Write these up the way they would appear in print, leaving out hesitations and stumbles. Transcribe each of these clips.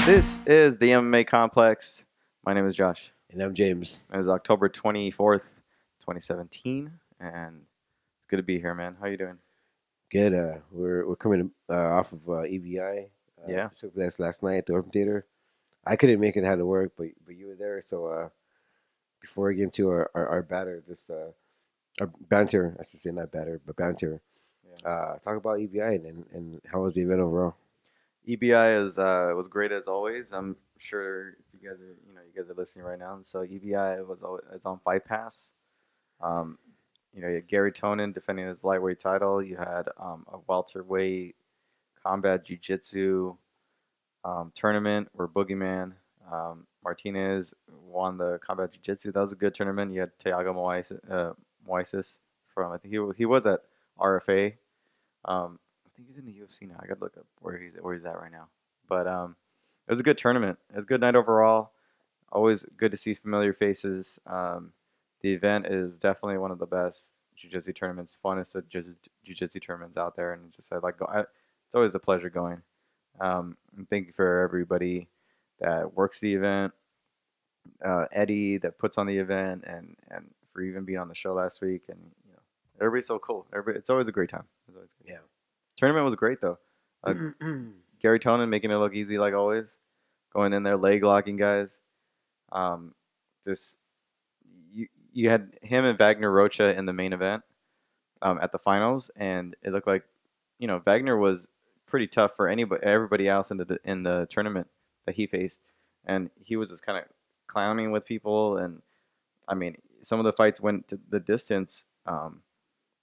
This is the MMA Complex. My name is Josh. And I'm James. It is October 24th, 2017, and it's good to be here, man. How you doing? Good. We're coming off of EBI. Yeah. So that's last night at the Open Theater. I couldn't make it how to work, but you were there. So before we get into our batter, this our banter, I should say not batter, but banter. Yeah. Talk about EBI and how was the event overall? EBI is was great as always. I'm sure if you guys are listening right now. And so EBI is on Fight Pass. Um, you had Garry Tonon defending his lightweight title. You had a welterweight combat jiu-jitsu tournament where Boogeyman Martinez won the combat jiu-jitsu. That was a good tournament. You had Thiago Moises from I think he was at RFA. I think he's in the UFC now. I gotta look up where he's at right now. But it was a good tournament. It was a good night overall. Always good to see familiar faces. The event is definitely one of the best jiu-jitsu tournaments, funnest jiu-jitsu tournaments out there, and just I like go. It's always a pleasure going. And thank you for everybody that works the event, Eddie that puts on the event, and for even being on the show last week. And everybody's so cool. It's always a great time. It's always great. Yeah. Tournament was great though. Uh, Garry Tonon making it look easy like always, going in there leg locking guys. Um, just you had him and Wagner Rocha in the main event at the finals, and it looked like Wagner was pretty tough for everybody else in the tournament that he faced, and he was just kind of clowning with people, and I mean some of the fights went to the distance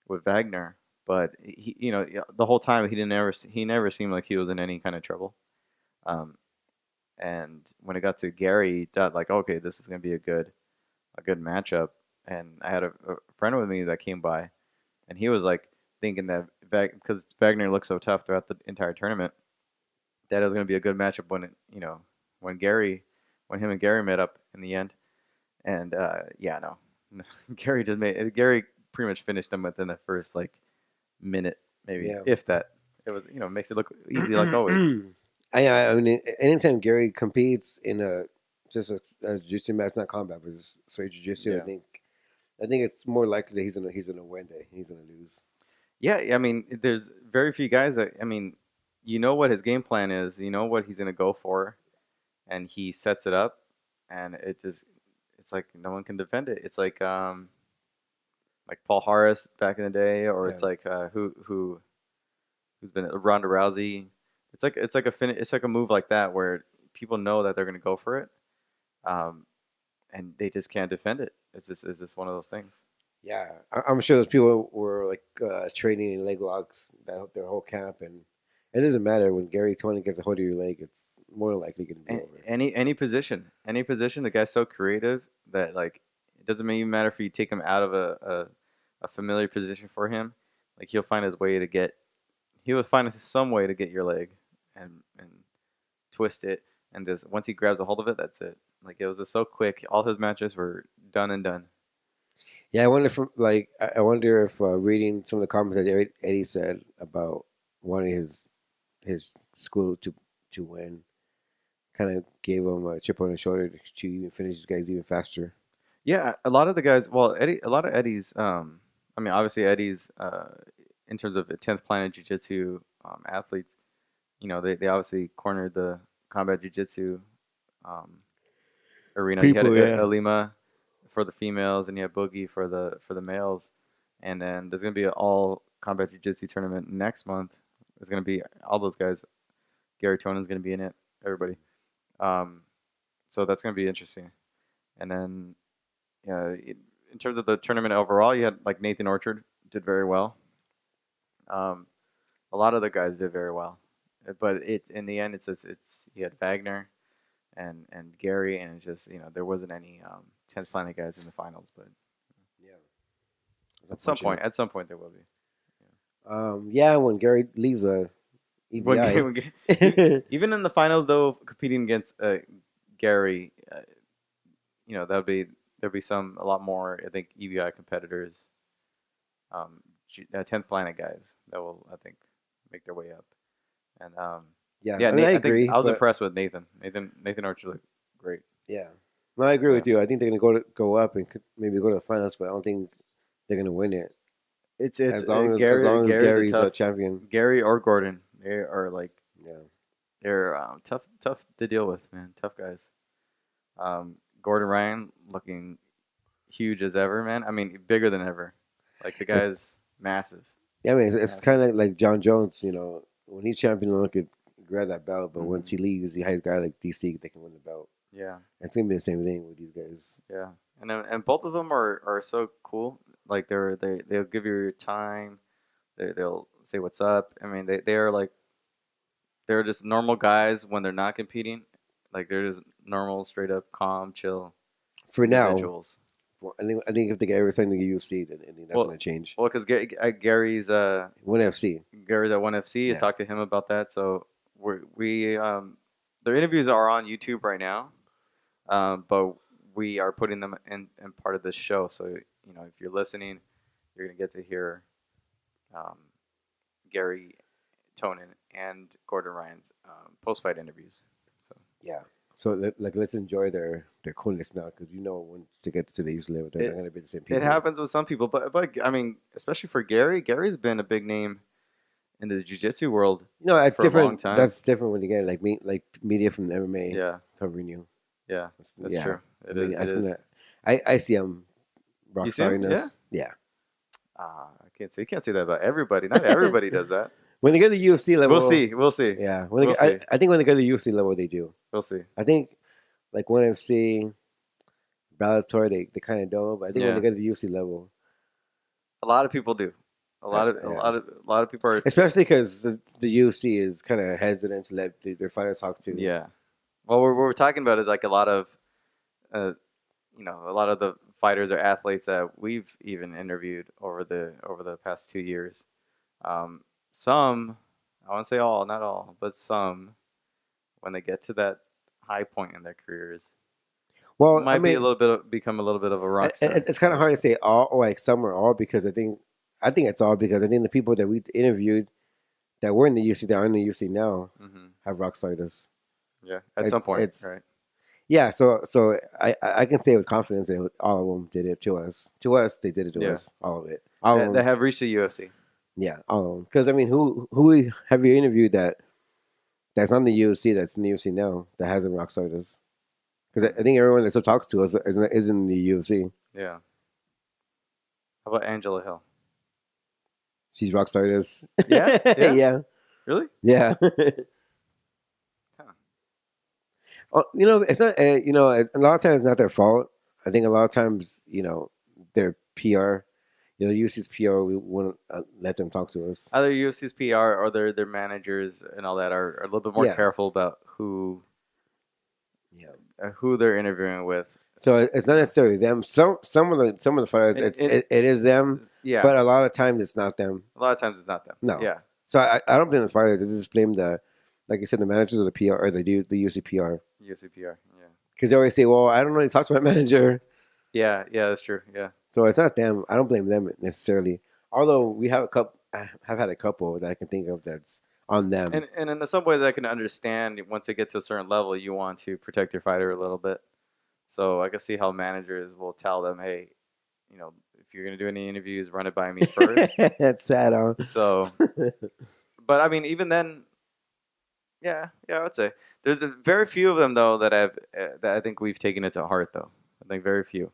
with Wagner, but the whole time he never seemed like he was in any kind of trouble. Um, and when it got to Garry, that like okay, this is gonna be a good matchup. And I had a friend with me that came by, and he was like thinking that because Wagner looked so tough throughout the entire tournament, that it was going to be a good matchup when when him and Garry met up in the end. And yeah, no, Garry pretty much finished him within the first like minute, maybe Yeah. if that. It was makes it look easy like always. I mean, anytime Gary competes in just a jiu-jitsu match, not combat, but just straight jiu-jitsu, Yeah. I think it's more likely that he's gonna win, that he's gonna lose. Yeah, I mean, there's very few guys that I mean, you know what his game plan is, you know what he's gonna go for, and he sets it up, and it's like no one can defend it. It's like Paul Harris back in the day, or Yeah. it's like who's been Ronda Rousey. It's like a move like that where people know that they're gonna go for it, um, and they just can't defend it. It's just one of those things. Yeah, I'm sure those people were like training in leg locks their whole camp, and it doesn't matter when Gary Tony gets a hold of your leg; it's more likely going to be over. Any position, the guy's so creative that like it doesn't even matter if you take him out of a familiar position for him. Like he will find some way to get your leg and twist it, and just once he grabs a hold of it, that's it. Like it was just so quick. All his matches were done and done. Yeah, I wonder if I wonder if reading some of the comments that Eddie said about wanting his school to win kind of gave him a chip on the shoulder to even finish these guys even faster. Yeah, a lot of the guys. Well, a lot of Eddie's. I mean, obviously Eddie's. In terms of 10th Planet Jiu-Jitsu athletes, they obviously cornered the combat jiu-jitsu um, arena. You had People, yeah. Alima for the females, and you had Boogie for the males. And then there's gonna be an all combat jiu-jitsu tournament next month. There's gonna be all those guys. Garry Tonon's gonna be in it. Everybody. Um, so that's gonna be interesting. And then, yeah, in terms of the tournament overall, you had like Nathan Orchard did very well. Um, a lot of the guys did very well, but it in the end it's you had Wagner and Garry, and it's just there wasn't any 10th Planet guys in the finals, but Yeah, it's at unfortunate. some point there will be. Yeah, when Gary leaves When, EBI, even in the finals though, competing against Garry, there'll be a lot more I think EBI competitors, 10th Planet guys that will I think make their way up, and Yeah, Yeah, I mean, I I think agree, I was but impressed with Nathan Archer looked great. yeah, no, I agree Yeah, with you. I think they're gonna go up and maybe go to the finals, but I don't think they're gonna win it. it's As long as Gary's a Gary's a tough champion. Gary or Gordon. They are like Yeah, they're tough to deal with, man. Tough guys. Gordon Ryan looking huge as ever, man. I mean, bigger than ever. Like the it, guy's massive, yeah. I mean, it's massive. kind of like John Jones. You know, when he's champion, no one could grab that belt, but once Hmm. he leaves, he has a guy like DC that can win the belt. Yeah, It's gonna be the same thing with these guys. yeah. And both of them are so cool. Like they'll give you your time. They'll say what's up. I mean, they are like they're just normal guys when they're not competing. Like they're just normal, straight up, calm, chill For now, individuals. well, I think if they get everything to the UFC, then I think that's Well, gonna change. well, because Gary's One FC, Gary's at ONE FC. I yeah. talked to him about that. So we their interviews are on YouTube right now, but we are putting them in part of this show. So if you're listening, you're gonna get to hear um, Garry Tonon and Gordon Ryan's post fight interviews. So Yeah. So like, let's enjoy their coolness now, because once they get to the youth level, they're not it gonna be the same it people. happens with some people, but I mean, especially for Gary. Gary's been a big name in the jiu-jitsu world It's for a long different. time. That's different when you get like media from the MMA Yeah, covering you. yeah, that's Yeah. true. I It mean, is. It that's is. gonna. I see them rock You see him? Yeah. starring. Yeah. I can't say you can't say that about everybody. Not everybody does that. When they get to the UFC We'll level, see. We'll see. yeah. We'll see. I think when they get to the UFC level, they do. We'll see. I think like ONE FC, Bellator, they kind of don't, but I think when they Yeah, get to the UFC level, a lot of people do. yeah. A lot of people are. Especially because the UFC is kind of hesitant to let their fighters talk to. Yeah. Well, what we're talking about is like a lot of, uh, a lot of the fighters or athletes that we've even interviewed over the past 2 years. Some, I won't say all, not all, but some, when they get to that high point in their careers, Well, I might be a mean, little bit become a little bit of a rock star. it's kind of hard to say all, or like some or all, because I think it's all, because I think the people that we interviewed that were in the UFC, that are in the UFC now, Hmm. have rock stars. Yeah, at some point, right? Yeah. So I can say with confidence that all of them did it to us. To us, they did it to Yeah, us. All of it. All of they them. have reached the UFC. Yeah, all of them. Because I mean, who have you interviewed that's on the UFC, that's in the UFC now, that hasn't rock stars? Because I think everyone that still talks to us is in the UFC. Yeah. How about Angela Hill? She's rock stars. Yeah, yeah, Yeah. really? Yeah. Huh. Oh, it's not. A lot of times it's not their fault. I think a lot of times, their PR. UFC's PR. We wouldn't let them talk to us. Either UFC's PR or their managers and all that are a little bit more Yeah. careful about Yeah. who they're interviewing with. So it's not necessarily them. Some of the fighters, it is them. Yeah, But a lot of times it's not them. a lot of times it's not them. No. Yeah, So I don't blame the fighters. I just blame like you said, the managers of the PR, or the UFC PR, UFC PR. Yeah, because they always say, "Well, I don't really talk to my manager." yeah, that's true. Yeah, So it's not them. I don't blame them necessarily. Although we have have had a couple that I can think of that's on them. and in some ways I can understand once they get to a certain level, you want to protect your fighter a little bit. So I can see how managers will tell them, hey, if you're gonna do any interviews, run it by me first. That's sad, huh? So, but I mean, even then, yeah, I would say there's very few of them though that I think we've taken it to heart though. I think very few.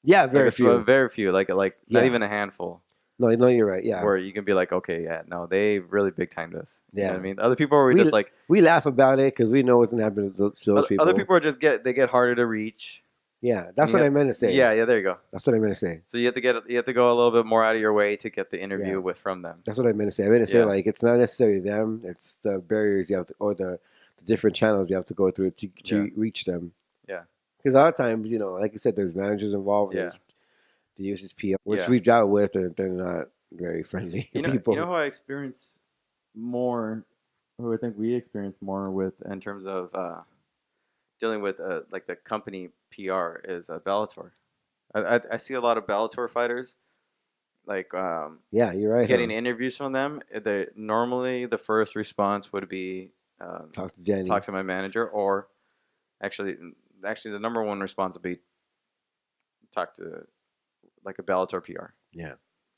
Yeah, very Like, few. very few. Like not Yeah. even a handful. No, you're right. Yeah, Where you can be like, okay, yeah, no, they really big timed us. You know Yeah. what I mean? Other people were We- just like, we laugh about it because we know what's gonna happen to those people. other people are just they get harder to reach. Yeah, that's what I meant to say. Yeah, there you go. That's what I meant to say. So you have to go a little bit more out of your way to get the interview Yeah. from them. That's what I meant to say. I meant to say Yeah. like it's not necessarily them. It's the barriers you have to, or the different channels you have to go through to Yeah. reach them. Yeah. Because a lot of times, like you said, there's managers involved. Yeah. There's the USSP, which Yeah. we've dealt with, and they're not very friendly people. You know who I experience more, who I think we experience more with in terms of dealing with like the company PR is Bellator. I see a lot of Bellator fighters like Yeah, you're right. getting huh? interviews from them. Normally the first response would be Talk to Danny. talk to my manager, or actually, the number one response would be talk to like a Bellator PR. Yeah.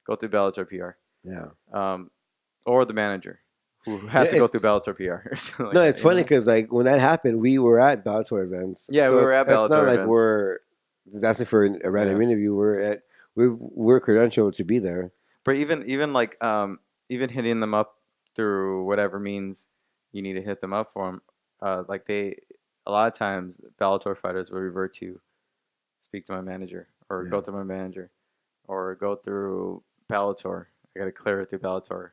Go through Bellator PR. Yeah. Or the manager who has to go through Bellator PR. Or something like no, that, it's funny because like when that happened, we were at Bellator events. Yeah, so we were at Bellator It's not like events. we're just asking for a random interview. We're credentialed to be there. But even like even hitting them up through whatever means you need to hit them up for them, like a lot of times Bellator fighters will revert to speak to my manager or go through my manager or go through Bellator. I got to clear it through Bellator.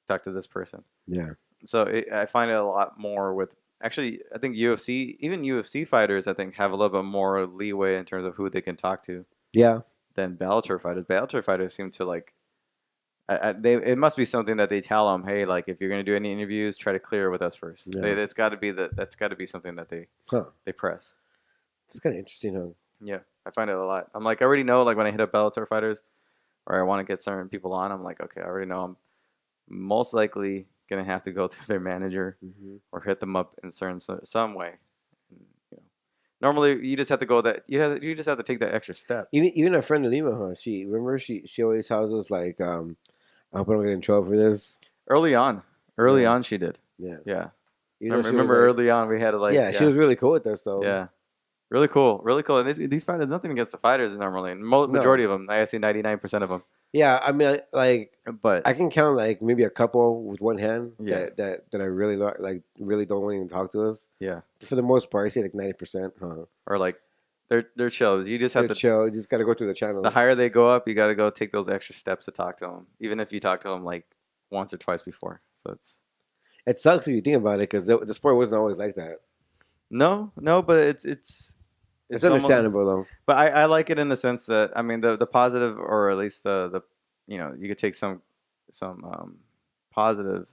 Talk to this person. Yeah. So I find it a lot more with actually. I think even UFC fighters, I think have a little bit more leeway in terms of who they can talk to. Yeah. Than Bellator fighters. Bellator fighters seem to like. It must be something that they tell them. Hey, like if you're gonna do any interviews, try to clear it with us first. Yeah. That's got to be that's got to be something that they press. It's kind of interesting, huh? Yeah, I find it a lot. I'm like I already know like when I hit up Bellator fighters, or I want to get certain people on. I'm like okay, I already know I'm most likely gonna have to go through their manager or hit them up in some way. And, normally you just have to go that you just have to take that extra step. Even our friend Alima, huh? She always tells us like I hope I don't get in trouble for this. Early on she did. Yeah. Remember early on we had to like. Yeah, she was really cool with us though. Yeah. Really cool. And these fighters, nothing against the fighters normally. Majority of them, I see 99% of them. Yeah, I mean, but I can count like maybe a couple with one hand that I really like, really don't want to even talk to us. Yeah. For the most part, I say like 90%. Huh? Or like they're chills. You just have to chill. You just got to go through the channels. The higher they go up, you got to go take those extra steps to talk to them, even if you talk to them like once or twice before. So it sucks if you think about it because the sport wasn't always like that. No, but it's understandable though. But I like it in the sense that I mean the positive, or at least the you could take some positive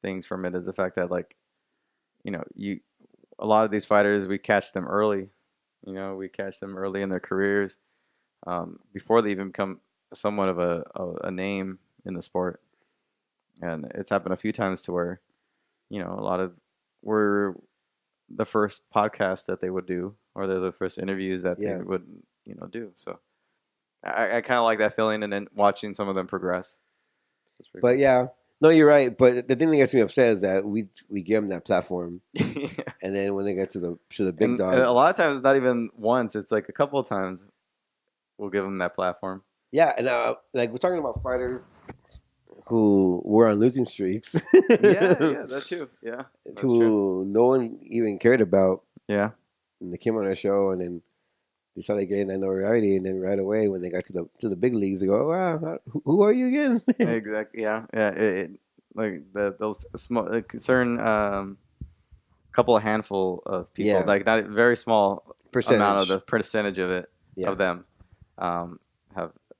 things from it is the fact that like a lot of these fighters we catch them early. We catch them early in their careers before they even become somewhat of a name in the sport, and it's happened a few times to where a lot of we're the first podcast that they would do, or they're the first interviews that they would do. So I kind of like that feeling, and then watching some of them progress. But cool. Yeah, no, you're right. But the thing that gets me upset is that we give them that platform, and then when they get to the big dogs, a lot of times it's not even once; it's like a couple of times we'll give them that platform. Yeah, and like we're talking about fighters who were on losing streaks. yeah, that too. Yeah, who true. No one even cared about. Yeah, and they came on our show, and then they started getting that notoriety, and then right away when they got to the big leagues, they go, "Oh, wow, who are you again?" Exactly. Yeah. Like those small certain couple of handful of people, like not a very small amount of the percentage of it of them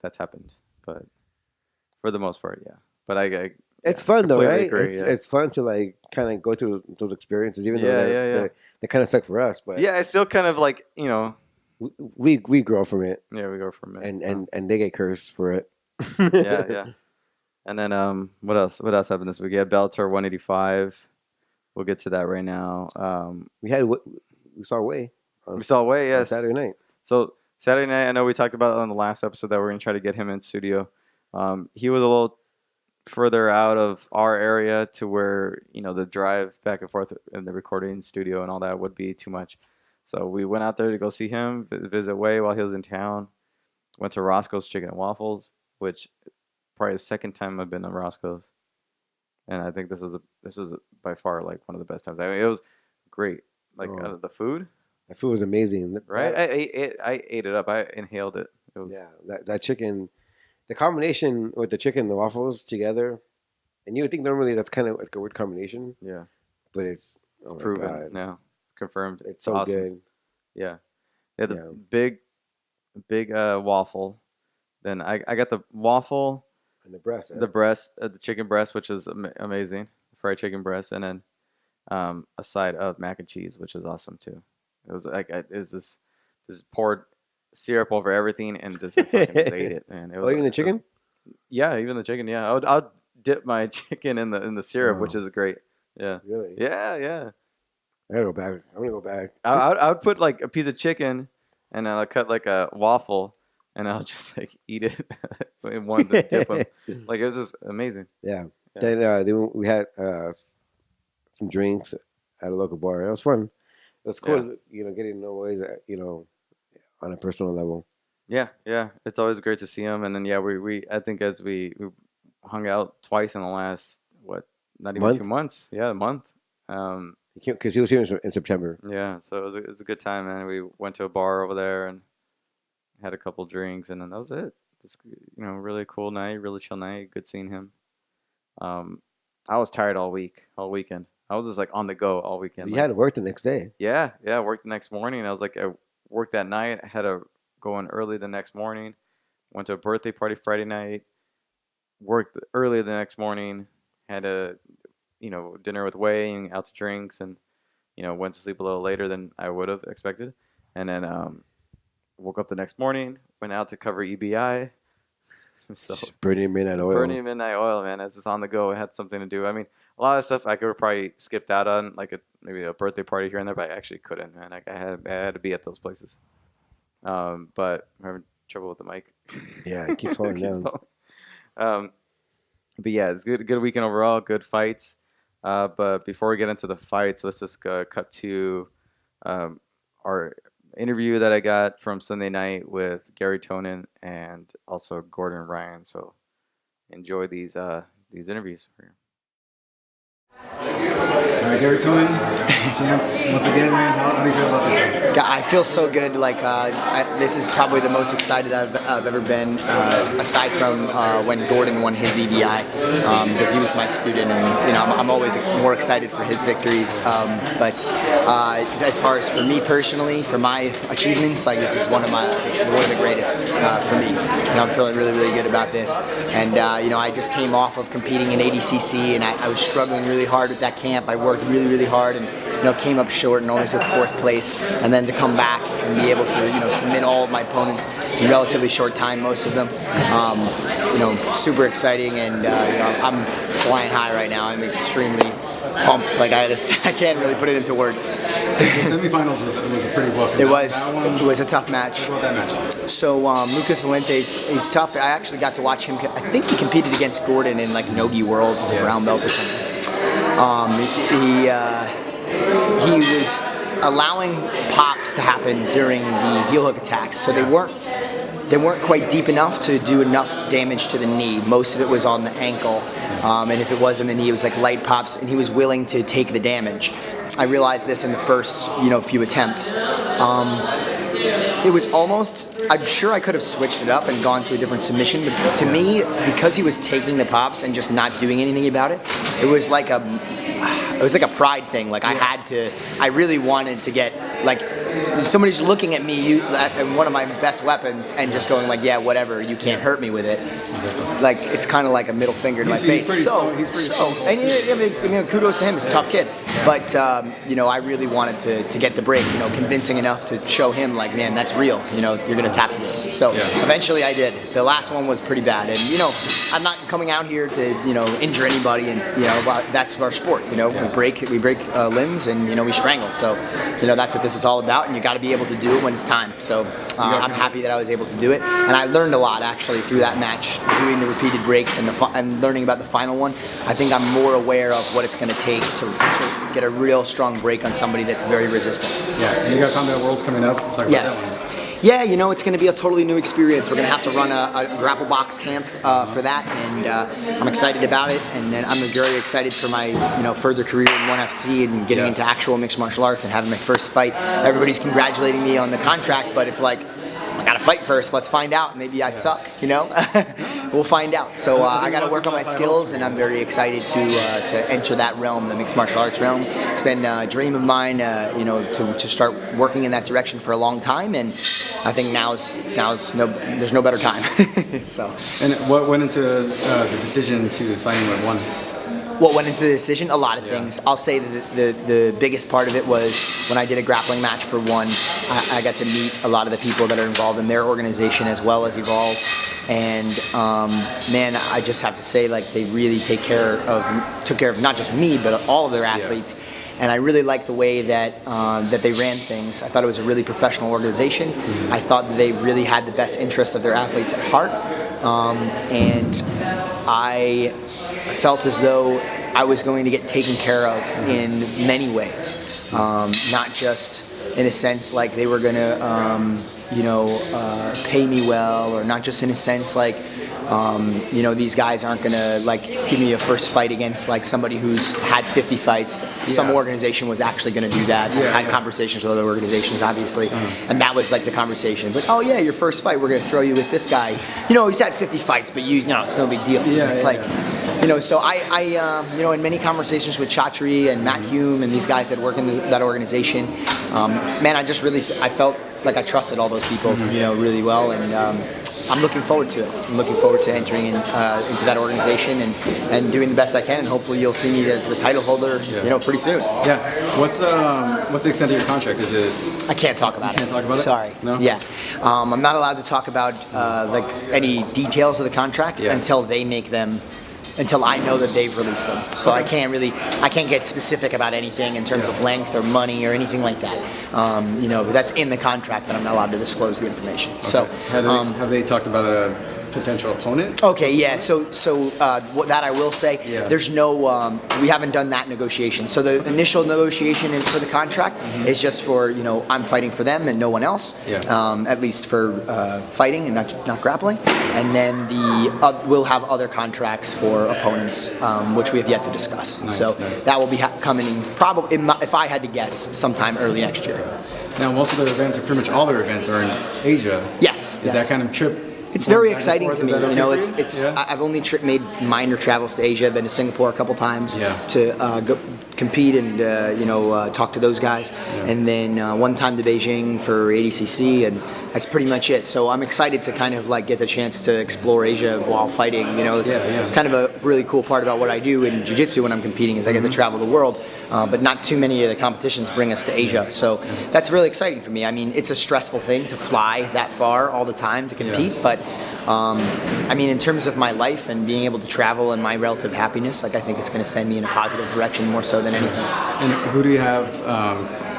that's happened, but for the most part, yeah. But it's fun though, right? Agree, it's fun to like kind of go through those experiences, even though they kind of suck for us. But it's still kind of like we grow from it. Yeah, we grow from it, and they get cursed for it. yeah. And then what else? What else happened this week? Yeah, Bellator 185. We'll get to that right now. We saw Way. We saw Way, yes. Saturday night. So Saturday night, I know we talked about it on the last episode that we're gonna try to get him in studio. He was a little further out of our area to where the drive back and forth in the recording studio and all that would be too much. So we went out there to go see him, visit Way while he was in town. Went to Roscoe's Chicken and Waffles, which probably the second time I've been to Roscoe's, and I think this is by far like one of the best times. I mean, it was great. Like the food. The food was amazing, right? I ate it up. I inhaled it. It was that chicken. The combination with the chicken and the waffles together, and you would think normally that's kind of like a weird combination. Yeah. But it's proven now. It's confirmed. It's so awesome. Good. Yeah. The big waffle. Then I got the waffle and the breast. The chicken breast, which is amazing. Fried chicken breast, and then a side of mac and cheese, which is awesome too. It was like this poured syrup over everything and just fucking ate it, man. It was even the chicken? Yeah, even the chicken. Yeah, I'll dip my chicken in the syrup, which is great. Yeah. Really? Yeah, yeah. I gotta go back. I'm gonna go back. I would put like a piece of chicken, and I'll cut like a waffle, and I'll just like eat it in one to dip them. Like it was just amazing. Yeah. Yeah. Then we had some drinks at a local bar. It was fun. It was Yeah. cool, getting to know ways, on a personal level. Yeah, yeah. It's always great to see him, and then yeah, we I think as we hung out twice in the last what, not even two Month? months. Yeah, a month. Um, Because he was here in September. yeah, so it was a good time, man. We went to a bar over there and had a couple drinks, and then that was it. Just really cool night, really chill night. Good seeing him. Um, I was tired all weekend. I was just like on the go all weekend. You Like, had to work the next day. yeah, yeah. I worked the next morning. I was like, I worked that night. I had to go in early the next morning. Went to a birthday party Friday night. Worked early the next morning. Had a dinner with Wei and out to drinks, and went to sleep a little later than I would have expected. And then woke up the next morning. Went out to cover EBI. So Burning midnight oil. burning midnight oil, man. As it's on the go, I had something to do. I mean, a lot of stuff I could have probably skipped out on, like maybe a birthday party here and there, but I actually couldn't, man. Like I had to be at those places. But I'm having trouble with the mic. Yeah, it keeps falling down. Um, but yeah, it's good weekend overall. Good fights. But before we get into the fights, let's just cut to our interview that I got from Sunday night with Garry Tonon and also Gordon Ryan. So enjoy these interviews. All right, Garry Tonon, champ. Once again, man, how do you feel about this one? Yeah, I feel so good. Like this is probably the most excited I've ever been, aside from when Gordon won his EBI, because he was my student, and I'm always more excited for his victories. But as far as for me personally, for my achievements, like this is one of the greatest for me. I'm feeling really, really good about this. And I just came off of competing in ADCC, and I was struggling really hard with that camp. I worked really, really hard, and came up short and only took 4th place. And then to come back and be able to submit all of my opponents in relatively short time, most of them, super exciting. And I'm flying high right now. I'm extremely pumped. Like I can't really put it into words. The semifinals was a pretty rough. It was a tough match. What about that match? So Lucas Valentes, he's tough. I actually got to watch him. I think he competed against Gordon in like Nogi Worlds as a brown belt or something. He was allowing pops to happen during the heel hook attacks, so they weren't quite deep enough to do enough damage to the knee. Most of it was on the ankle, and if it was in the knee, it was like light pops, and he was willing to take the damage. I realized this in the first few attempts. It was almost, I'm sure I could have switched it up and gone to a different submission, but to me, because he was taking the pops and just not doing anything about it, it was like a pride thing. Like I really wanted to get, like, somebody's looking at me, one of my best weapons, and just going like, yeah, whatever, you can't hurt me with it. Like, it's kind of like a middle finger to my face. And kudos to him. He's a tough kid. But I really wanted to get the break. Convincing enough to show him like, man, that's real. You're gonna tap to this. So eventually I did. The last one was pretty bad, and I'm not coming out here to injure anybody, and that's our sport. We break limbs, and we strangle. So that's what this is all about, and you got to be able to do it when it's time. So I'm happy that I was able to do it, and I learned a lot actually through that match, doing the repeated breaks and learning about the final one. I think I'm more aware of what it's going to take to get a real strong break on somebody that's very resistant. Yeah, and you got Combat Worlds coming up. Talk about yes. that one. Yeah, it's going to be a totally new experience. We're going to have to run a grapple box camp for that, and I'm excited about it. And then I'm very excited for my further career in 1FC and getting into actual mixed martial arts and having my first fight. Everybody's congratulating me on the contract, but it's like, I got to fight first. Let's find out. Maybe I suck, We'll find out. So I got to work on my skills, and I'm very excited to enter that realm, the mixed martial arts realm. It's been a dream of mine, to start working in that direction for a long time, and I think there's no better time. So. And what went into the decision to sign with one? What went into the decision? A lot of things. I'll say that the biggest part of it was when I did a grappling match for one, I got to meet a lot of the people that are involved in their organization as well as Evolve. And man, I just have to say, like, they really took care of not just me, but all of their athletes. And I really liked the way that that they ran things. I thought it was a really professional organization. I thought that they really had the best interests of their athletes at heart. And I felt as though I was going to get taken care of in many ways. Not just in a sense like they were going to, pay me well, or not just in a sense like, these guys aren't going to like give me a first fight against like somebody who's had 50 fights. Some organization was actually going to do I had conversations with other organizations, obviously, and that was like the conversation. But your first fight, we're going to throw you with this guy. He's had 50 fights, but it's no big deal. So I in many conversations with Chatri and Matt Hume and these guys that work in that organization, I felt like I trusted all those people, really well, and I'm looking forward to it. I'm looking forward to entering into that organization and doing the best I can, and hopefully you'll see me as the title holder, pretty soon. Yeah. What's the extent of your contract? Is it? I can't talk about it. Can't talk about it? Sorry. No. Yeah. I'm not allowed to talk about any details of the contract until they make them. Until I know that they've released them. So I can't get specific about anything in terms of length or money or anything like that. But that's in the contract that I'm not allowed to disclose the information. Okay. So have they talked about a potential opponent? Okay, yeah. So that I will say, there's no, we haven't done that negotiation. So the initial negotiation is for the contract is just for, I'm fighting for them and no one else, at least for fighting and not grappling. And then we'll have other contracts for opponents, which we have yet to discuss. Nice, so nice. that will be coming probably, if I had to guess, sometime early next year. Now, most of their events, or pretty much all their events, are in Asia. Yes. Is that kind of trip? It's very exciting to me. Okay I've only made minor travels to Asia. I've been to Singapore a couple times to go compete and talk to those guys, and then one time to Beijing for ADCC, and that's pretty much it. So I'm excited to kind of like get the chance to explore Asia while fighting. It's kind of a really cool part about what I do in jiu-jitsu when I'm competing is I get to travel the world, but not too many of the competitions bring us to Asia. So that's really exciting for me. I mean, it's a stressful thing to fly that far all the time to compete, but in terms of my life and being able to travel and my relative happiness, like I think it's going to send me in a positive direction more so than anything. And who do you have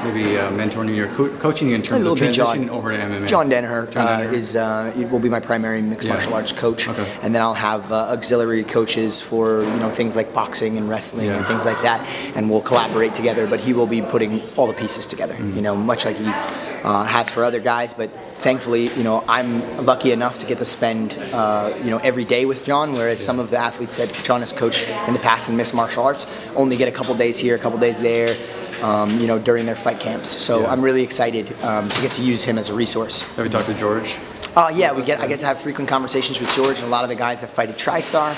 maybe mentoring you or coaching you in terms of transition over to MMA? John Danaher will be my primary mixed martial arts coach, and then I'll have auxiliary coaches for things like boxing and wrestling and things like that, and we'll collaborate together. But he will be putting all the pieces together, much like he has for other guys. But thankfully, I'm lucky enough to get to spend every day with John, whereas some of the athletes that John has coached in the past in mixed martial arts only get a couple days here, a couple days there. During their fight camps. So I'm really excited to get to use him as a resource. Have you talked to George? I get to have frequent conversations with George and a lot of the guys that fight at TriStar,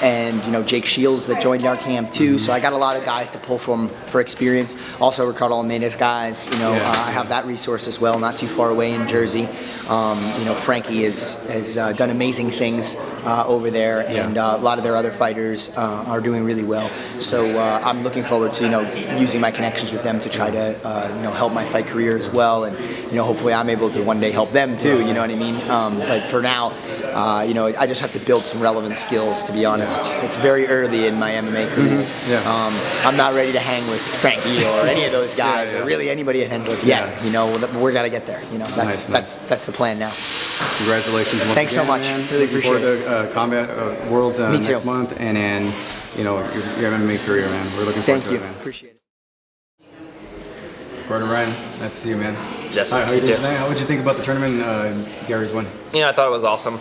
and Jake Shields that joined our camp too. So I got a lot of guys to pull from for experience. Also Ricardo Almeida's guys. I have that resource as well, not too far away in Jersey. Frankie has done amazing things over there, and a lot of their other fighters are doing really well. So I'm looking forward to using my connections with them to try to help my fight career as well, and hopefully I'm able to one day help them too. You know what I mean? But for now, I just have to build some relevant skills. To be honest, it's very early in my MMA career. I'm not ready to hang with Frankie or any of those guys, or really anybody at Henzo's yet. We're gotta get there. That's the plan now. Congratulations once Thanks again, so much. Man. Really appreciate it. To Combat Worlds next month, and then your MMA career, man. We're looking forward to it, man. Thank you. Appreciate it. Gordon Ryan, nice to see you, man. Yes. How are you doing tonight? How would you think about the tournament? Gary's win. I thought it was awesome.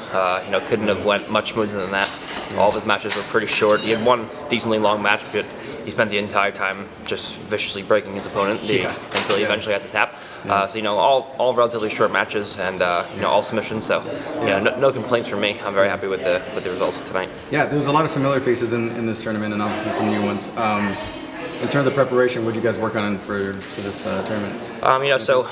Couldn't have went much smoother than that. All of his matches were pretty short. He had one decently long match, but he spent the entire time just viciously breaking his opponent until he eventually had to tap. All relatively short matches, and all submissions. So no complaints from me. I'm very happy with the results of tonight. Yeah, there's a lot of familiar faces in this tournament, and obviously some new ones. In terms of preparation, what did you guys work on for this tournament? So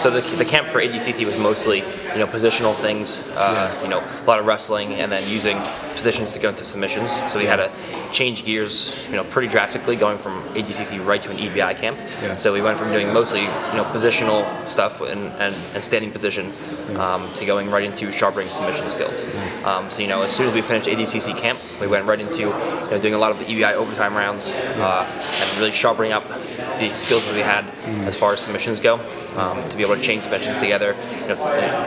the camp for ADCC was mostly, positional things, a lot of wrestling, and then using positions to go into submissions. So we had a changed gears, pretty drastically, going from ADCC right to an EBI camp. Yeah. So we went from doing mostly, positional stuff and standing position to going right into sharpening submission skills. Nice. So as soon as we finished ADCC camp, we went right into doing a lot of the EBI overtime rounds and really sharpening up the skills that we had as far as submissions go. To be able to chain submissions together, the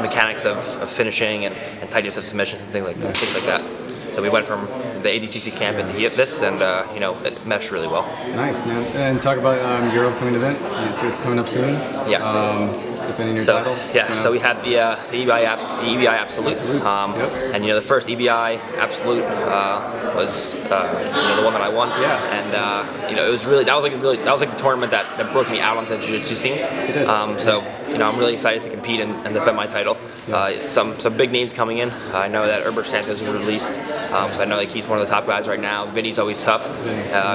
mechanics of finishing and tightness of submissions and things like that. So we went from the ADCC camp into this, and it meshed really well. Nice, man. And talk about your upcoming event. It's coming up soon. Yeah. Defending your title. Yeah. So we had the EBI Absolute. And the first EBI Absolute was the one that I won. Yeah. And it was really that was like the tournament that broke me out onto the jiu-jitsu scene. It did. So I'm really excited to compete and defend my title. Some big names coming in. I know that Herbert Santos was released, so I know like he's one of the top guys right now. Vinny's always tough.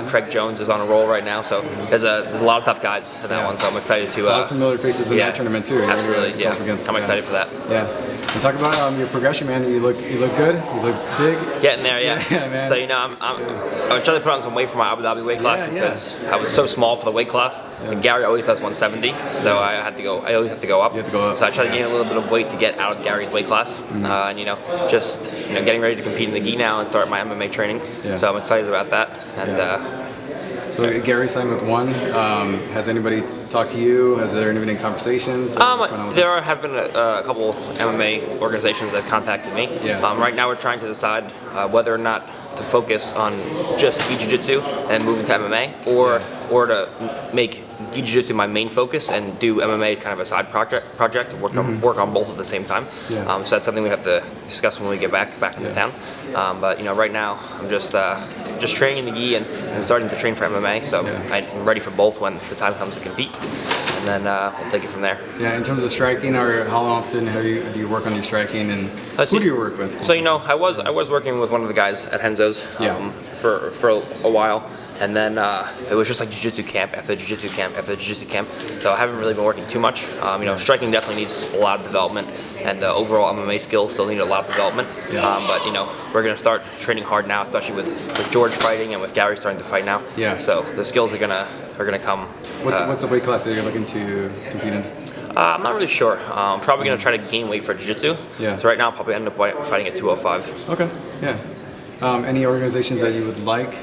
Craig Jones is on a roll right now. So there's a lot of tough guys in that one. So I'm excited to. A lot of familiar faces in that tournament too. Absolutely, yeah. I'm excited for that. Yeah. And talk about your progression, man. You look good. You look big. Getting there, yeah. Yeah, man. So I'm trying to put on some weight for my Abu Dhabi weight class because I was so small for the weight class. And Garry always does 170, so I always have to go up. You have to go up. So I try to gain a little bit of weight to get out of Gary's weight class, and just getting ready to compete in the gi now and start my MMA training. Yeah. So I'm excited about that. And so Gary signed with one. Has anybody talked to you? Has there been any conversations? There have been a couple MMA organizations that contacted me. Yeah. Right now we're trying to decide whether or not to focus on just gi jiu-jitsu and move into MMA, or to make gi jiu-jitsu my main focus and do MMA as kind of a side project work on both at the same time. Yeah. So that's something we have to discuss when we get back into town. But right now I'm just training in the gi and starting to train for MMA. So I'm ready for both when the time comes to compete, and then we'll take it from there. Yeah. In terms of striking, or how often do you work on your striking, and who do you work with? So I was working with one of the guys at Henzo's for a while. And then it was just like jiu-jitsu camp after jiu-jitsu camp after jiu-jitsu camp. So I haven't really been working too much. Striking definitely needs a lot of development, and the overall MMA skills still need a lot of development. But we're gonna start training hard now, especially with George fighting and with Gary starting to fight now. Yeah. So the skills are gonna come. What's the weight class that you're looking to compete in? I'm not really sure. I'm probably gonna try to gain weight for jiu-jitsu. Yeah. So right now I'll probably end up fighting at 205. Okay. Yeah. Any organizations that you would like?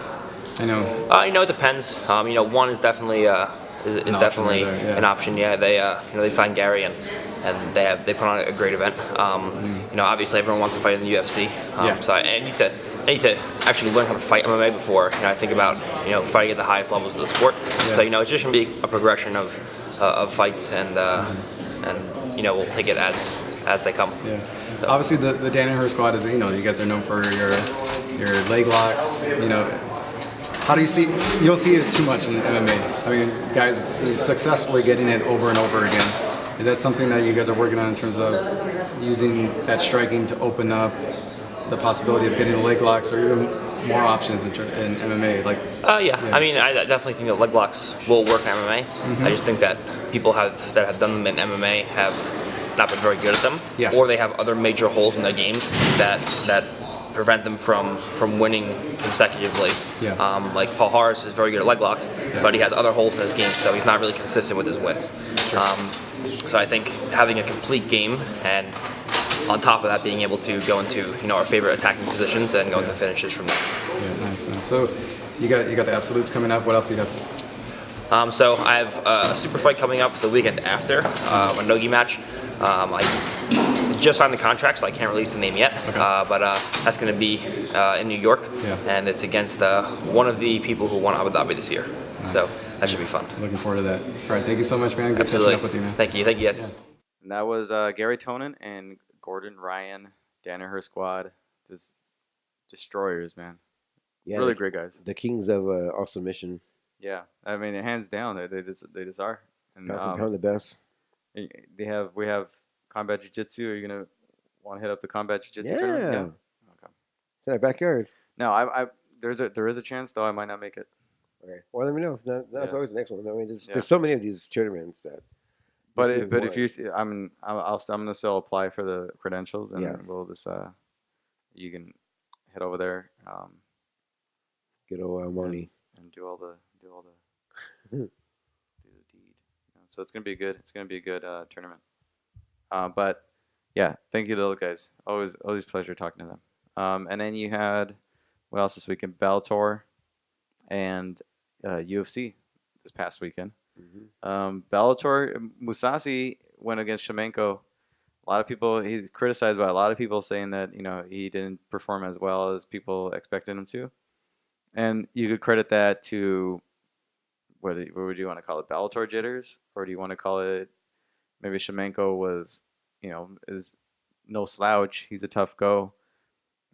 I know. It depends. One is definitely definitely an option. Yeah, they signed Gary and they put on a great event. Obviously everyone wants to fight in the UFC. So I need to actually learn how to fight MMA before I think about fighting at the highest levels of the sport. So it's just gonna be a progression of fights, and we'll take it as they come. Yeah. So. Obviously the Danaher squad is you guys are known for your leg locks. How do you see? You don't see it too much in MMA. I mean, guys successfully getting it over and over again. Is that something that you guys are working on in terms of using that striking to open up the possibility of getting the leg locks, or even more options in MMA? I mean, I definitely think that leg locks will work in MMA. I just think that people that have done them in MMA have not been very good at them, or they have other major holes in their game that prevent them from winning consecutively. Like Paul Harris is very good at leg locks, but he has other holes in his game, so he's not really consistent with his wins. So I think having a complete game, and on top of that being able to go into our favorite attacking positions and go into finishes from there. Yeah, nice, man. So you got the absolutes coming up. What else do you have? So I have a super fight coming up the weekend after, a no-gi match. I just signed the contract, so I can't release the name yet. But that's going to be in New York, and it's against one of the people who won Abu Dhabi this year. Nice. So that should be fun. Looking forward to that. All right, thank you so much, man. Good Absolutely. catching up with you, man. Thank you, guys. And that was Garry Tonon and Gordon Ryan, Danaher squad, just destroyers, man. Yeah, really great guys. The kings of all submission. Yeah, I mean, hands down, they just are. And Pound the best. we have combat jiu-jitsu. Are you gonna want to hit up the combat jiu-jitsu Yeah. tournament? Yeah. Okay. It's in our backyard. No, I there is a chance though I might not make it. Okay. Well, let me know. That's Yeah. always the next one. I mean, Yeah. there's so many of these tournaments that. But if you see, I'm gonna still apply for the credentials, and we'll just you can head over there. Good old money. and do the deed. So it's gonna be good. It's gonna be a good tournament. But yeah, thank you to those guys. Always a pleasure talking to them. And then you had what else this weekend? Bellator and UFC this past weekend. Bellator, Musasi went against Shamenko. A lot of people, he's criticized by a lot of people saying that he didn't perform as well as people expected him to, and you could credit that to what would you want to call it, Bellator jitters, or do you want to call it maybe Shamenko was is no slouch. He's a tough go.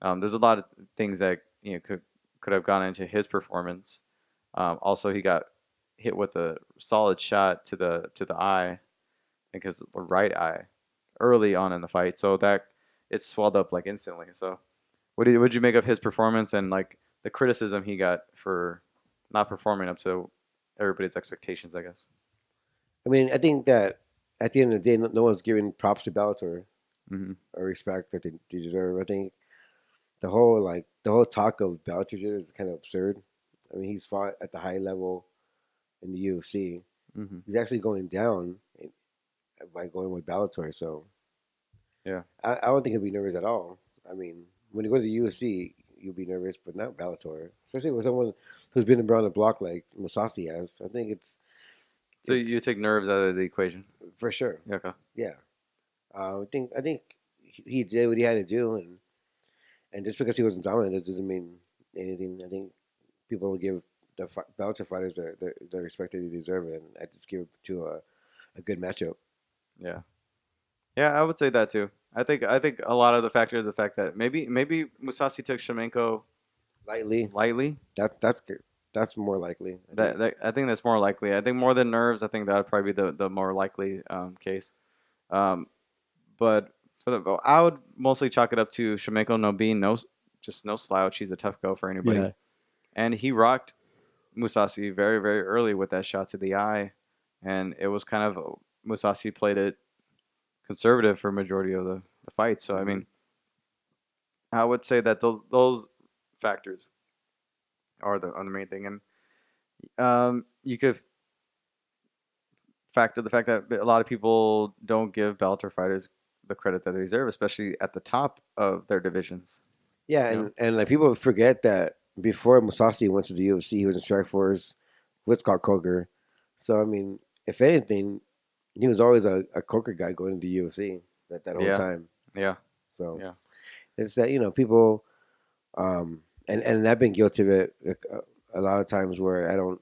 There's a lot of things that could have gone into his performance. Also, he got hit with a solid shot to the eye, I think his right eye, early on in the fight. So that it swelled up like instantly. So what'd you make of his performance and like the criticism he got for not performing up to everybody's expectations, I guess? I mean, I think that at the end of the day, no one's giving props to Bellator or respect that they deserve. I think the whole talk of Bellator is kind of absurd. I mean, he's fought at the high level in the UFC. He's actually going down by going with Bellator. So yeah, I don't think he'll be nervous at all. I mean, when he goes to the UFC, you'll be nervous, but not Bellator, especially with someone who's been around the block like Musasi has. I think it's you take nerves out of the equation for sure. Okay. Yeah, I think he did what he had to do, and just because he wasn't dominant, it doesn't mean anything. I think people will give the Bellator fighters the respect that they deserve, and I just give it to a good matchup. Yeah, I would say that too. I think a lot of the factor is the fact that maybe Musasi took Shamenko lightly. That's good. That's more likely. I think that's more likely. I think more than nerves. I think that would probably be the more likely case. But I would mostly chalk it up to Shamenko being no slouch. He's a tough go for anybody. Yeah. And he rocked Musasi very, very early with that shot to the eye. And it was kind of, Musasi played it conservative for a majority of the fight. So, I mean, I would say that those factors are the main thing. And you could factor the fact that a lot of people don't give Bellator fighters the credit that they deserve, especially at the top of their divisions. Yeah, and like people forget that before Musasi went to the UFC, he was in Strikeforce with Scott Coker. So I mean, if anything, he was always a Coker guy going to the UFC that whole time. Yeah. So it's that people, and I've been guilty of it a lot of times where I don't,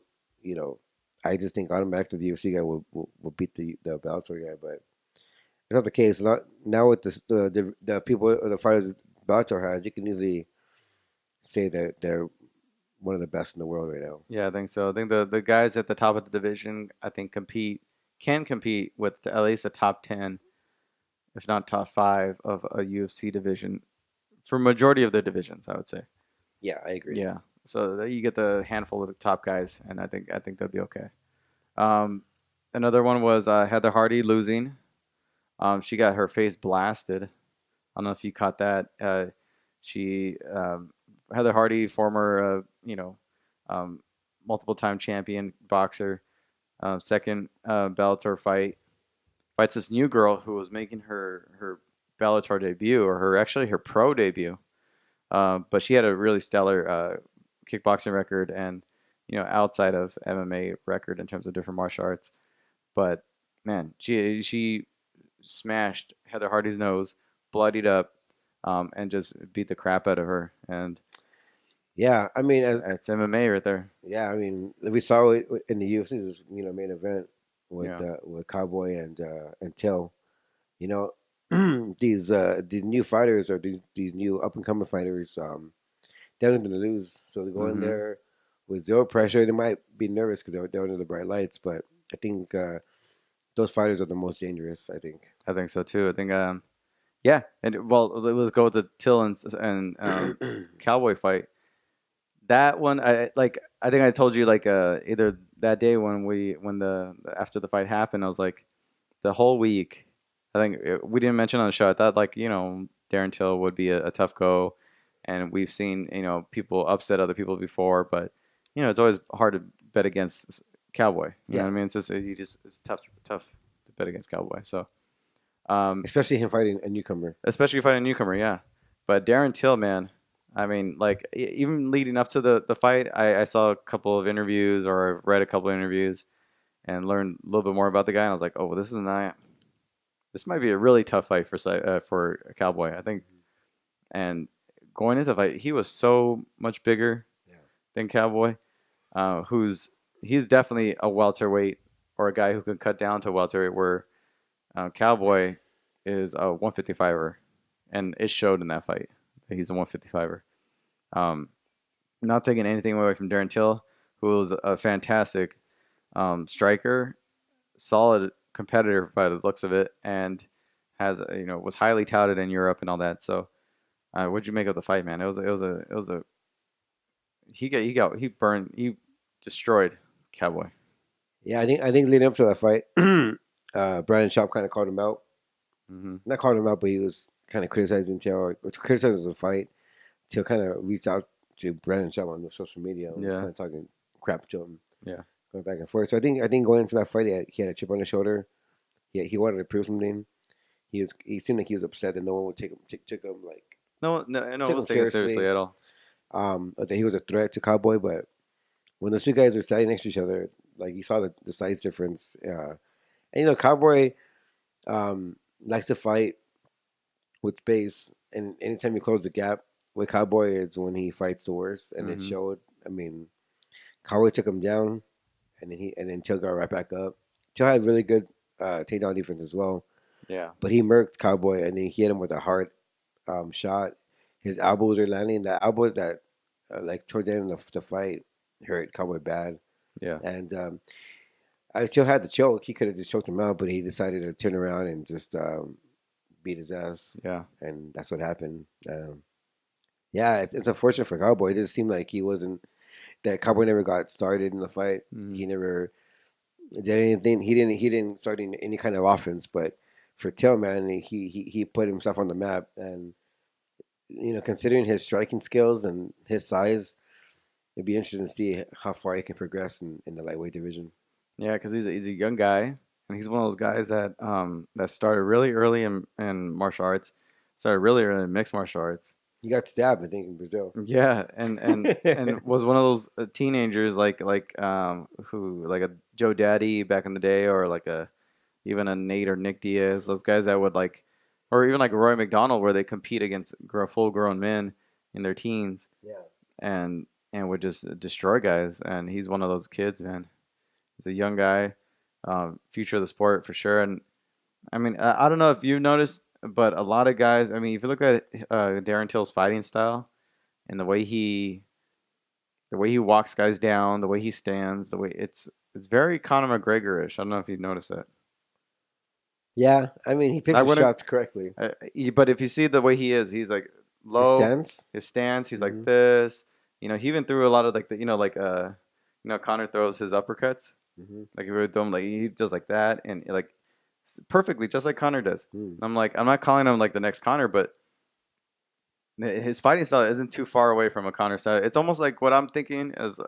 I just think automatically the UFC guy will beat the Bellator guy, but it's not the case. Now with the people, the fighters Bellator has, you can easily say that they're one of the best in the world right now. Yeah, I think so. I think the guys at the top of the division, I think can compete with at least a top 10, if not top 5 of a UFC division for majority of the divisions, I would say. Yeah, I agree. Yeah, so you get the handful of the top guys, and I think they'll be okay. Another one was Heather Hardy losing. She got her face blasted. I don't know if you caught that. Heather Hardy, former multiple time champion boxer, second Bellator fights this new girl who was making her Bellator debut, or her pro debut. But she had a really stellar kickboxing record and outside of MMA record in terms of different martial arts. But man, she smashed Heather Hardy's nose, bloodied up, and just beat the crap out of her. And yeah, I mean, it's MMA right there. Yeah, I mean, we saw it in the UFC, main event with Cowboy and Till. These new fighters or these new up and coming fighters, they're going to lose. So they go in there with zero pressure. They might be nervous because they're under the bright lights, but I think those fighters are the most dangerous. I think so too. I think and let's go with the Till and Cowboy fight. That one, I think I told you either that day when after the fight happened, I was like, the whole week, I think we didn't mention on the show. I thought Darren Till would be a tough go. and we've seen people upset other people before, but it's always hard to bet against Cowboy. You know what I mean? It's tough to bet against Cowboy. So especially him fighting a newcomer. especially fighting a newcomer, yeah. But Darren Till, man, I mean, like even leading up to the fight, I saw a couple of interviews or I've read a couple of interviews and learned a little bit more about the guy. And I was like, oh, well, this might be a really tough fight for a Cowboy, I think. And going into the fight, he was so much bigger than Cowboy, he's definitely a welterweight or a guy who can cut down to welterweight, where Cowboy is a 155er, and it showed in that fight that he's a 155er. Not taking anything away from Darren Till, who was a fantastic striker, solid competitor by the looks of it, and was highly touted in Europe and all that. So, what'd you make of the fight, man? He destroyed Cowboy. Yeah, I think leading up to that fight, Brandon Schaub kind of called him out. Mm-hmm. Not called him out, but he was kind of criticizing Till, or criticizing the fight. Till kind of reached out to Brandon Schaub on the social media and was kind of talking crap to him. Yeah, going back and forth. So I think going into that fight, he had a chip on his shoulder. He wanted to prove something. He seemed like he was upset that no one would took him like no one was taking it seriously at all. That he was a threat to Cowboy, but when those two guys were standing next to each other, like you saw the size difference. And Cowboy likes to fight with space, and anytime you close the gap with Cowboy, it's when he fights the worst, and it showed. I mean, Cowboy took him down, and then Till got right back up. Till had really good takedown defense as well. Yeah, but he murked Cowboy, and then he hit him with a hard shot. His elbows are landing. That elbow that like towards the end of the fight hurt Cowboy bad. Yeah, and I still had the choke. He could have just choked him out, but he decided to turn around and just beat his ass. Yeah, and that's what happened. Yeah, it's unfortunate for Cowboy. It just seemed like he wasn't. That Cowboy never got started in the fight. Mm-hmm. He never did anything. He didn't start any kind of offense. But for Till, man, he put himself on the map. And considering his striking skills and his size, it'd be interesting to see how far he can progress in the lightweight division. Yeah, because he's a young guy, and he's one of those guys that that started really early in martial arts, started really early in mixed martial arts. He got stabbed, I think, in Brazil. Yeah, and was one of those teenagers like who like a Joe Daddy back in the day, or like even a Nate or Nick Diaz, those guys that would or even like Roy McDonald, where they compete against full grown men in their teens. Yeah, and would just destroy guys. And he's one of those kids, man. He's a young guy, future of the sport for sure. And I mean, I don't know if you've noticed, but a lot of guys. I mean, if you look at Darren Till's fighting style and the way he walks guys down, the way he stands, the way it's very Conor McGregor-ish. I don't know if you've noticed that. Yeah, I mean, he picks his shots correctly. But if you see the way he is, he's like low. His stance. He's like this. He even threw a lot of Conor throws his uppercuts. Mm-hmm. Like if we throw him, like he does like that, and like perfectly, just like Conor does. I'm like, I'm not calling him like the next Conor, but his fighting style isn't too far away from a Conor style. It's almost like what I'm thinking is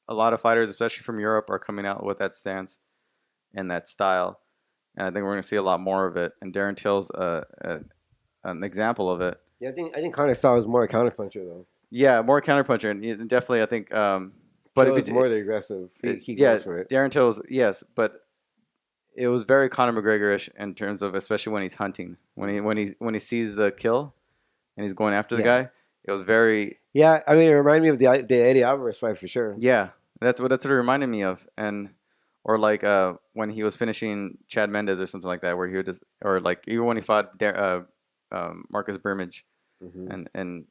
a lot of fighters, especially from Europe, are coming out with that stance and that style, and I think we're going to see a lot more of it. And Darren Till's an example of it. Yeah, I think Conor's style is more a counterpuncher though. Yeah, more counterpuncher, and definitely I think. But it was more the aggressive. He goes for it. Darren Till's but it was very Conor McGregor-ish in terms of, especially when he's hunting, when he sees the kill, and he's going after the guy. It was very. Yeah, I mean, it reminded me of the Eddie Alvarez fight for sure. Yeah, that's what it reminded me of, or like when he was finishing Chad Mendes or something like that, where he would just, or like even when he fought Marcus Burmage, and.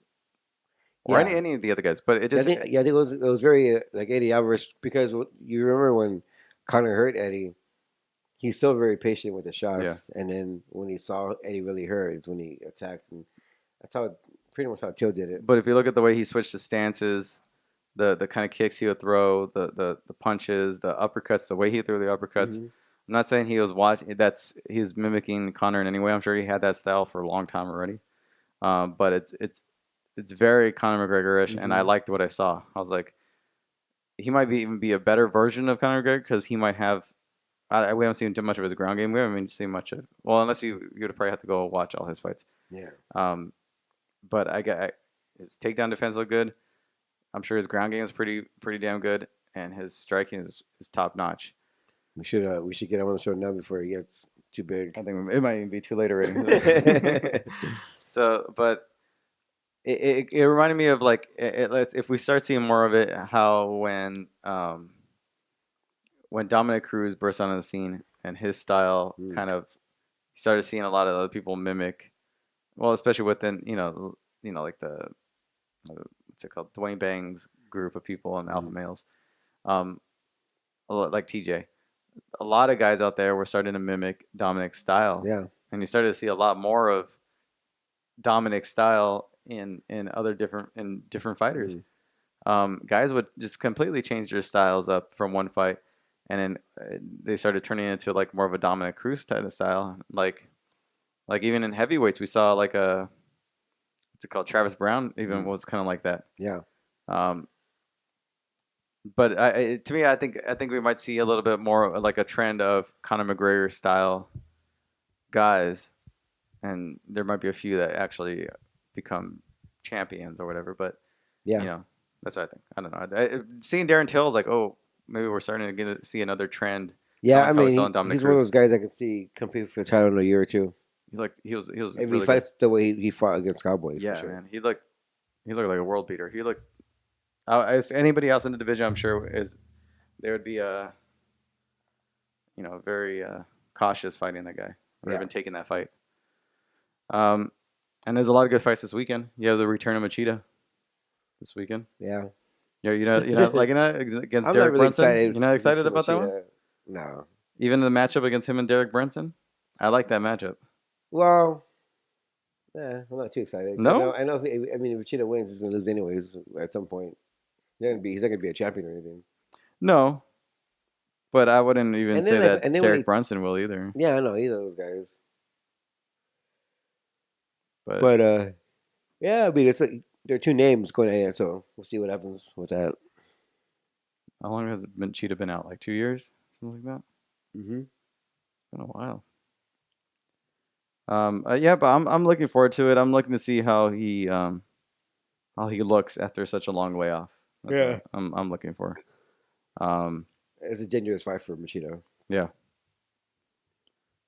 Or any of the other guys, but it just. I think it was very like Eddie Alvarez, because you remember when Conor hurt Eddie, he's still very patient with the shots, and then when he saw Eddie really hurt, is when he attacked, and that's pretty much how Till did it. But if you look at the way he switched the stances, the kind of kicks he would throw, the punches, the uppercuts, the way he threw the uppercuts. Mm-hmm. I'm not saying he was he's mimicking Conor in any way. I'm sure he had that style for a long time already, but it's it's very Conor McGregor-ish, and I liked what I saw. I was like, he might even be a better version of Conor McGregor because he might have. We haven't seen too much of his ground game. We haven't even seen much of. Well, unless you would probably have to go watch all his fights. Yeah. But his takedown defense looked good. I'm sure his ground game is pretty damn good, and his striking is top notch. We should get him on the show now before he gets too big. I think it might even be too late already. So, but it reminded me of like if we start seeing more of it, how when Dominic Cruz burst onto the scene and his style kind of started seeing a lot of other people mimic. Well, especially within like the what's it called, Dwayne Bang's group of people and alpha males, like TJ. A lot of guys out there were starting to mimic Dominic's style. Yeah. And you started to see a lot more of Dominic's style in different fighters. Guys would just completely change their styles up from one fight, and then they started turning into like more of a Dominic Cruz type of style. Like even in heavyweights, we saw like what's it called, Travis Brown even was kind of like that. Yeah. But to me, I think we might see a little bit more like a trend of Conor McGregor style guys, and there might be a few that actually become champions or whatever. But yeah, that's what I think. I don't know. Seeing Darren Till is like, oh, maybe we're starting to see another trend. Yeah, I mean, he's Cruz. one of those guys I can see compete for the title in a year or two. He was. If really he fights the way he fought against Cowboys. Yeah, for sure. man. He looked like a world beater. He looked. If anybody else in the division, I'm sure there would be very cautious fighting that guy, or even taking that fight. And there's a lot of good fights this weekend. You have the return of Machida this weekend. Yeah. You're not liking that against I'm Derek not really Brunson? excited. You're not excited about that one? No. Even the matchup against him and Derek Brunson? I like that matchup. Well, I'm not too excited. No? I know if Machida wins, he's gonna lose anyways at some point. He's not gonna be a champion or anything. No. But I wouldn't even say that Derek Brunson will either. Yeah, I know, either of those guys. But yeah, I mean, it's like there are two names going at it, so we'll see what happens with that. how long has Cheetah been out? Like 2 years? Something like that? Mm-hmm. It's been a while. Yeah, but I'm looking forward to it. I'm looking to see how he looks after such a long way off. That's what I'm looking for. It's a dangerous fight for Machida. Yeah.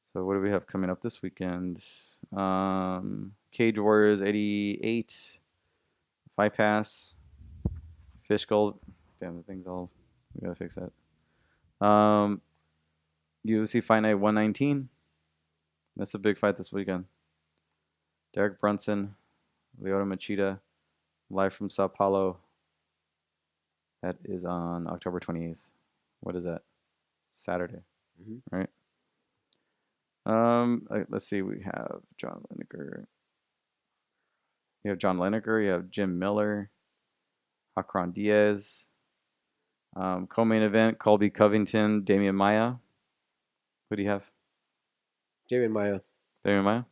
So what do we have coming up this weekend? Cage Warriors 88, Fight Pass, Fish Gold. Damn, the thing's all. We gotta fix that. UFC Fight Night 119. That's a big fight this weekend. Derek Brunson, Lyoto Machida, live from Sao Paulo. That is on October 28th. What is that? Saturday, right? Let's see. We have John Lineker. You have John Lineker. You have Jim Miller, Hakron Diaz. Co-main event: Colby Covington, Damian Maia. Who do you have? Damian Maia. Damian Maia.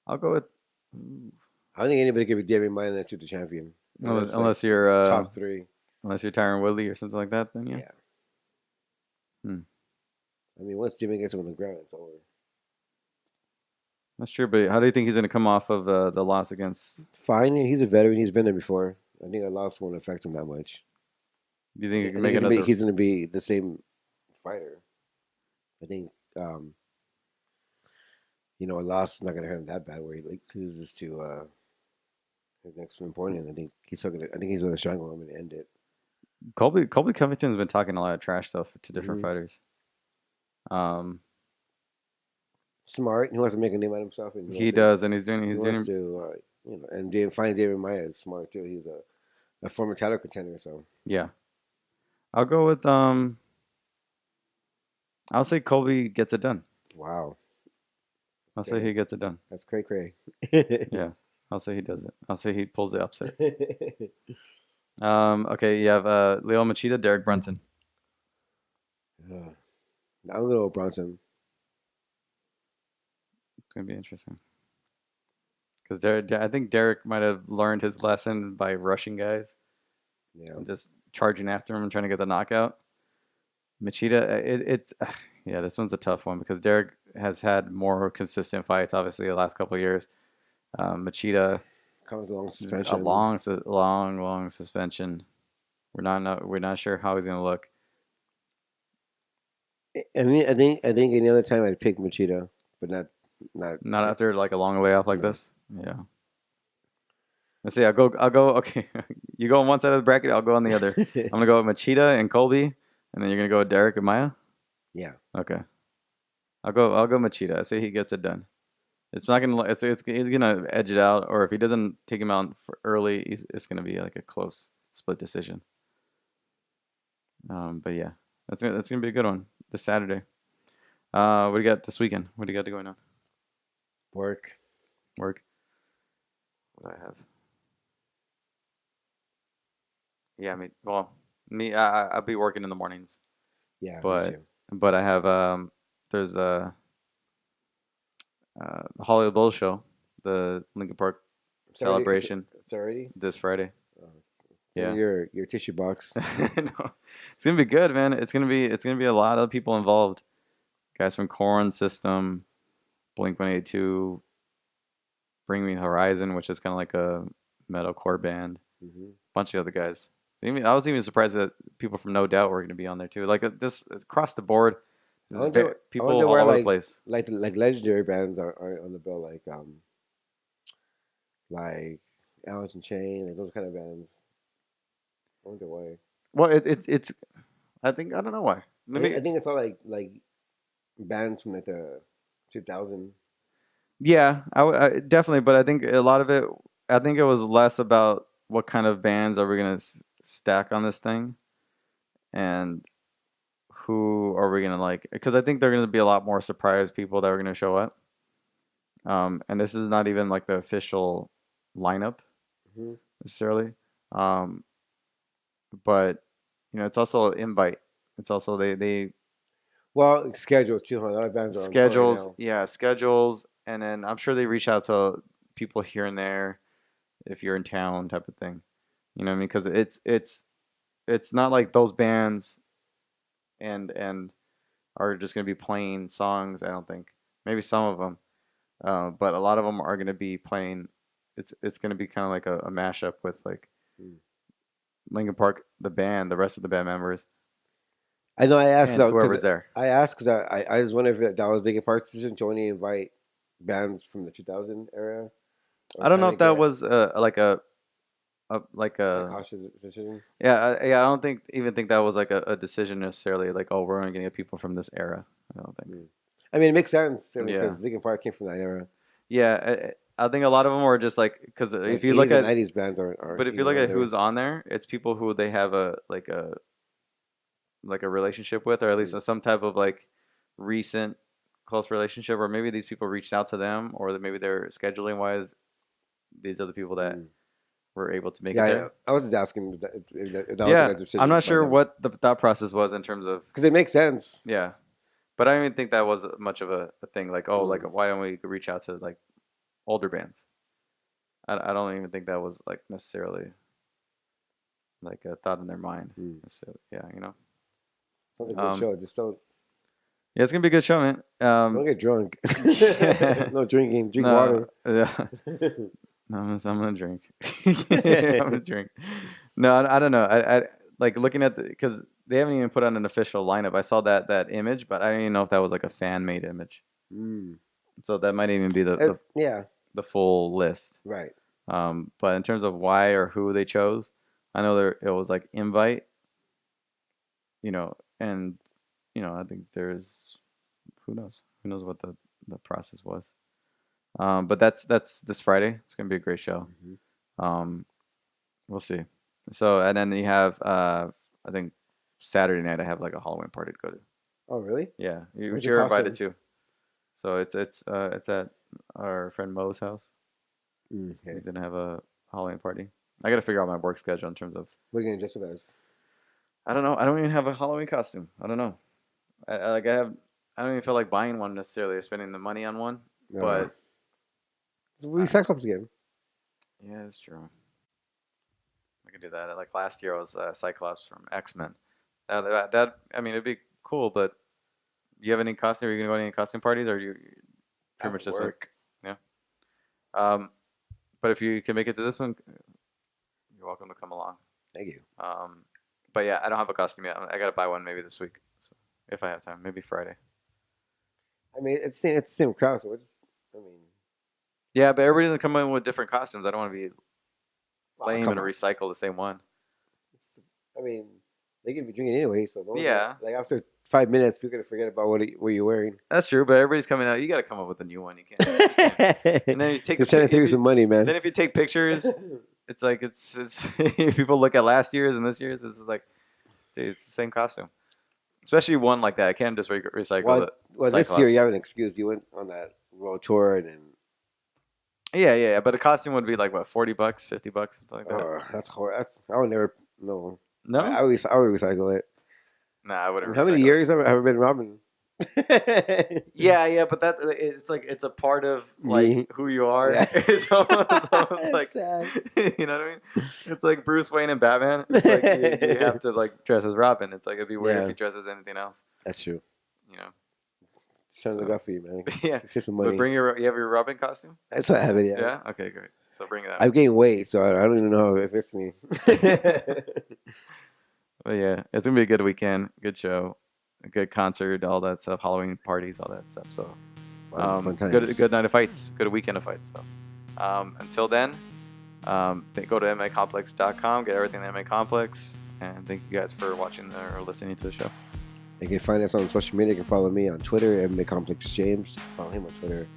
I'll go with. I don't think anybody can be Damian Maia unless you're the champion. Unless you're top three. Unless you're Tyron Woodley or something like that, then yeah. I mean, once Damian gets him on the ground, it's over. That's true, but how do you think he's going to come off of the loss against? Fine, he's a veteran. He's been there before. I think a loss won't affect him that much. Do you think he can make another? He's going to be the same fighter. I think, a loss is not going to hurt him that bad. Where he loses to his next opponent. I think he's going to strangle him and end it. Colby Covington's been talking a lot of trash stuff to different fighters. Smart. He wants to make a name out of himself. And he does, and he's doing. And Damian Maia is smart too. He's a former title contender, so yeah. I'll go with I'll say Colby gets it done. Wow. I'll say he gets it done. That's cray. Yeah. I'll say he does it. I'll say he pulls the upset. Okay, you have Lyoto Machida, Derek Brunson. I'm gonna go with Brunson. It's gonna be interesting. Because I think Derek might have learned his lesson by rushing guys Yeah. and just charging after him and trying to get the knockout. Machida, it's yeah, this one's a tough one because Derek has had more consistent fights, obviously, the last couple of years. Machida, Comes along a suspension. long suspension. We're not sure how he's gonna look. I mean, I think any other time I'd pick Machida, but not. Not after like a long way off like No. this. Yeah. Let's see. I'll go. Okay. You go on one side of the bracket. I'll go on the other. I'm gonna go with Machida and Colby, and then you're gonna go with Derek and Maya. Yeah. Okay. I'll go Machida. I say he gets it done. It's not gonna. He's gonna edge it out, or if he doesn't take him out for early, it's gonna be like a close split decision. But yeah, that's gonna be a good one this Saturday. What do you got this weekend? What do you got going on? Work. Work. What do I have? Yeah, I'll be working in the mornings, Yeah. me but too. I have there's the Hollywood Bowl show, the Lincoln Park It's already- celebration It's already. this Friday. Yeah. Your tissue box. No. It's gonna be good, man. It's gonna be a lot of people involved. Guys from Corn System, Blink-182, Bring Me Horizon, which is kind of like a metalcore band. hmm Bunch of other guys. I was even surprised that people from No Doubt were going to be on there too. Like this across the board, I wonder people all where, over the place. like legendary bands are on the bill, like Alice in Chain, like those kind of bands. I wonder why. Well, it's I don't know why. Maybe I think it's all like bands from like the 2000. yeah, I definitely, but I think a lot of it. I think it was less about what kind of bands are we going to stack on this thing, and who are we going to like? Because I think there are going to be a lot more surprise people that are going to show up. And this is not even like the official lineup hmm necessarily. But it's also an invite. It's also they Well, schedules too. Huh? A lot of bands are on tour right schedules, now. yeah, schedules, and then I'm sure they reach out to people here and there if you're in town, type of thing. You know what I mean? Because it's not like those bands and are just gonna be playing songs. I don't think. Maybe some of them, but a lot of them are gonna be playing. It's gonna be kind of like a mashup with like Mm. Linkin Park, the band, the rest of the band members, I know. I asked and that whoever's because there. I just wonder if that was Linkin Park's decision to only invite bands from the 2000 era. Or I don't know trying if to that get was like a a cautious decision. yeah, yeah. I don't even think that was like a decision necessarily. Like, oh, we're only gonna get people from this era. I don't think. Mm. I mean, it makes sense. I mean, Yeah. because Linkin Park came from that era. Yeah, I think a lot of them were just like because Like if you look 80s and at 90s bands are but if you even look on at there. who's on there, it's people who they have a relationship with, or at least some type of like recent close relationship, or maybe these people reached out to them, or that maybe they're scheduling wise. These are the people that Mm. were able to make it Yeah, there. I was just asking if that was Yeah, like a decision. I'm not sure what the thought process was in terms of because it makes sense. yeah, but I don't even think that was much of a thing. Like like Mm. why don't we reach out to like older bands? I don't even think that was like necessarily like a thought in their mind. Mm. So yeah, Sounds like a good Um, show. Just yeah, it's gonna be a good show, man. don't get drunk. No drinking. Drink no, water. Yeah, no, I'm gonna drink. I'm gonna drink. No, I don't know. I like looking at because they haven't even put on an official lineup. I saw that image, but I don't even know if that was like a fan made image. Mm. So that might even be the Yeah, the full list. right. But in terms of why or who they chose, I know it was like invite, and I think there's who knows what the process was. But that's this Friday. It's gonna be a great show. Mhm. We'll see. So and then you have I think Saturday night I have like a Halloween party to go to. Oh, really? Yeah, Where's which your you're invited costume? to. So it's at our friend Mo's house. Okay. He's gonna have a Halloween party. I gotta figure out my work schedule in terms of We're gonna dress up as. I don't know. I don't even have a Halloween costume. I don't know. I don't even feel like buying one necessarily or spending the money on one. But We Cyclops again. Yeah, it's true. I could do that. Like last year, I was Cyclops from X-Men. That I mean, it'd be cool, but you have any costume? Are you gonna go to any costume parties, or are you pretty much just work? yeah? But if you can make it to this one, you're welcome to come along. Thank you. But yeah, I don't have a costume yet. I gotta buy one maybe this week, so if I have time, maybe Friday. I mean, it's the same crowd, so I mean, Yeah, but everybody's gonna come in with different costumes. I don't want to be lame come and on. recycle the same one. I mean, they can be drinking anyway, so don't Yeah. Like after 5 minutes, people are gonna forget about what you're wearing. That's true, but everybody's coming out. You gotta come up with a new one. You can't. And then you take. Just trying to save you some money, man. Then if you take pictures, it's like it's people look at last year's and this year's. This is like, dude, it's the same costume. Especially one like that. I can't just recycle it. Well, this year you have an excuse. You went on that world tour and. Yeah. But a costume would be like what, $40, $50, something like that. That's horrible. I would never. No. No. I would recycle it. Nah, I wouldn't. How many recycle years have I been Robin? it. Yeah, but it's like it's a part of like Me. who you are. Yeah. It's almost like sad. you know what I mean. It's like Bruce Wayne and Batman. It's like you have to like dress as Robin. It's like it'd be weird if you dress as anything else. That's true. You know. It's trying to look out for you, man. Yeah. It's some But money. you have your Robin costume. That's what I have it. Yeah. Yeah. Okay, great. So bring it out. I've gained weight, so I don't even know if it's me. But yeah, it's gonna be a good weekend, good show, a good concert, all that stuff, Halloween parties, all that stuff. So, Fun times. good night of fights, good weekend of fights. So, until then, go to themmacomplex.com, get everything at MMA Complex, and thank you guys for watching or listening to the show. You can find us on social media. You can follow me on Twitter, MMA Complex James. Follow him on Twitter,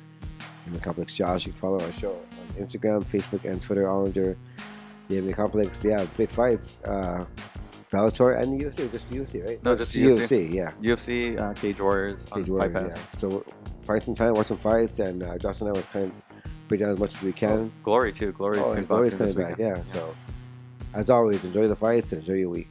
MMA Complex Josh. You can follow our show on Instagram, Facebook, and Twitter, all under the MMA Complex. Yeah, big fights. Bellator and UFC, just UFC, right? No, just UFC. Yeah. UFC, Cage Warriors, Cage on Fight Warriors, Pass. yeah. So find some time, watch some fights, and Josh and I will try and break down as much as we can. Glory too. Glory. Oh, and kickboxing Glory's this coming back, weekend. yeah. So, as always, enjoy the fights and enjoy your week.